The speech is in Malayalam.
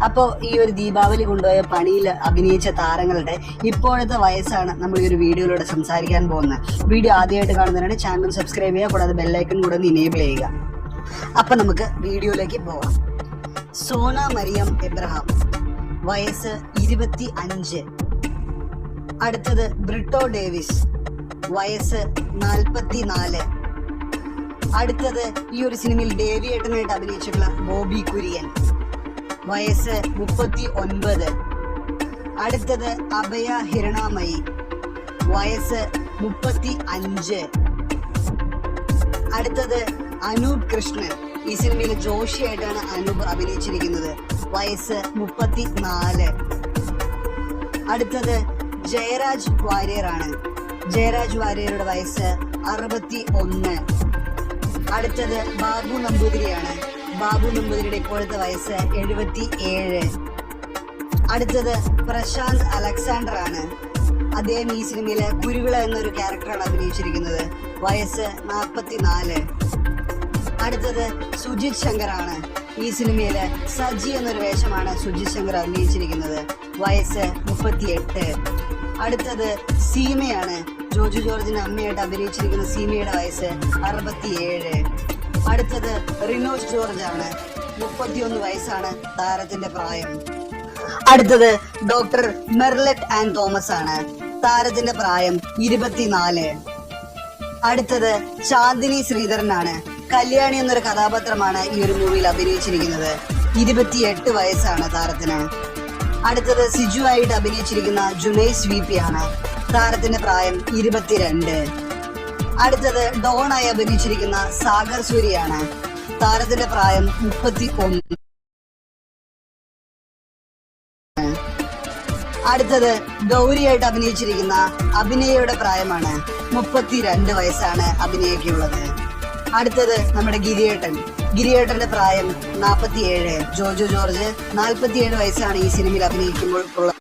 അപ്പോൾ ഈ ഒരു ദീപാവലി കൊണ്ടുപോയ പണിയിൽ അഭിനയിച്ച താരങ്ങളുടെ ഇപ്പോഴത്തെ വയസ്സാണ് നമ്മൾ ഈ ഒരു വീഡിയോയിലൂടെ സംസാരിക്കാൻ പോകുന്നത്. വീഡിയോ ആദ്യമായിട്ട് കാണുന്നതിനാണ് ചാനൽ സബ്സ്ക്രൈബ് ചെയ്യുക, കൂടാതെ ബെല്ലൈക്കൺ കൂടെ ഒന്ന് ഇനേബിൾ ചെയ്യുക. അപ്പം നമുക്ക് വീഡിയോയിലേക്ക് പോവാം. സോന മരിയം എബ്രഹാം, വയസ്സ് 25. അടുത്തത് ബ്രിട്ടോ ഡേവിസ്, വയസ്സ് 44. അടുത്തത് ഈ ഒരു സിനിമയിൽ ഡേവിയേട്ടനായിട്ട് അഭിനയിച്ചിട്ടുള്ള ബോബി കുര്യൻ, വയസ്സ് 39. അടുത്തത് അഭയ ഹിരണമയി, വയസ്സ് 35. അടുത്തത് അനൂപ് കൃഷ്ണൻ, ഈ സിനിമയിൽ ജോഷിയായിട്ടാണ് അനൂപ് അഭിനയിച്ചിരിക്കുന്നത്, വയസ്സ് 34. അടുത്തത് ജയരാജ് വാര്യർ ആണ്. ജയരാജ് വാര്യരുടെ വയസ്സ് 61. അടുത്തത് ബാബു നമ്പൂതിരിയാണ്. ബാബു നമ്പൂതിരിയുടെ ഇപ്പോഴത്തെ വയസ്സ് 77. അടുത്തത് പ്രശാന്ത് അലക്സാണ്ടർ ആണ്. അദ്ദേഹം ഈ സിനിമയിലെ കുരുവിള എന്നൊരു ക്യാരക്ടറാണ് അഭിനയിച്ചിരിക്കുന്നത്, വയസ്സ് 44. അടുത്തത് സുജിത് ശങ്കർ ആണ്. ഈ സിനിമയില് സജി എന്നൊരു വേഷമാണ് സുജിത് ശങ്കർ അഭിനയിച്ചിരിക്കുന്നത്, വയസ്സ് 38. അടുത്തത് സീമയാണ്. ജോജു ജോർജിന്റെ അമ്മയായിട്ട് അഭിനയിച്ചിരിക്കുന്ന സീമയുടെ വയസ്സ് 67. അടുത്തത് റിനോഷ് ജോർജ് ആണ്. 31 വയസ്സാണ് താരത്തിന്റെ പ്രായം. അടുത്തത് ഡോക്ടർ മെർലറ്റ് ആൻഡ് തോമസ് ആണ്. താരത്തിന്റെ പ്രായം 24. അടുത്തത് ചാന്ദിനി ശ്രീധരനാണ്. കല്യാണി എന്നൊരു കഥാപാത്രമാണ് ഈ ഒരു മൂവിയിൽ അഭിനയിച്ചിരിക്കുന്നത്, 28 വയസ്സാണ് താരത്തിന്. അടുത്തത് സിജു ആയിട്ട് അഭിനയിച്ചിരിക്കുന്ന ജുനൈസ് VP ആണ്. താരത്തിന്റെ പ്രായം 22. അടുത്തത് ഡോൺ ആയി അഭിനയിച്ചിരിക്കുന്ന സാഗർ സൂര്യയാണ്. താരത്തിന്റെ പ്രായം 31. അടുത്തത് ഗൗരിയായിട്ട് അഭിനയിച്ചിരിക്കുന്ന അഭിനയയുടെ പ്രായമാണ് 32 വയസ്സാണ് അഭിനയക്കുള്ളത്. അടുത്തത് നമ്മുടെ ഗിരിയേട്ടന്റെ പ്രായം 47. ജോജു ജോർജ് 47 വയസ്സാണ് ഈ സിനിമയിൽ അഭിനയിക്കുമ്പോൾ ഉള്ളത്.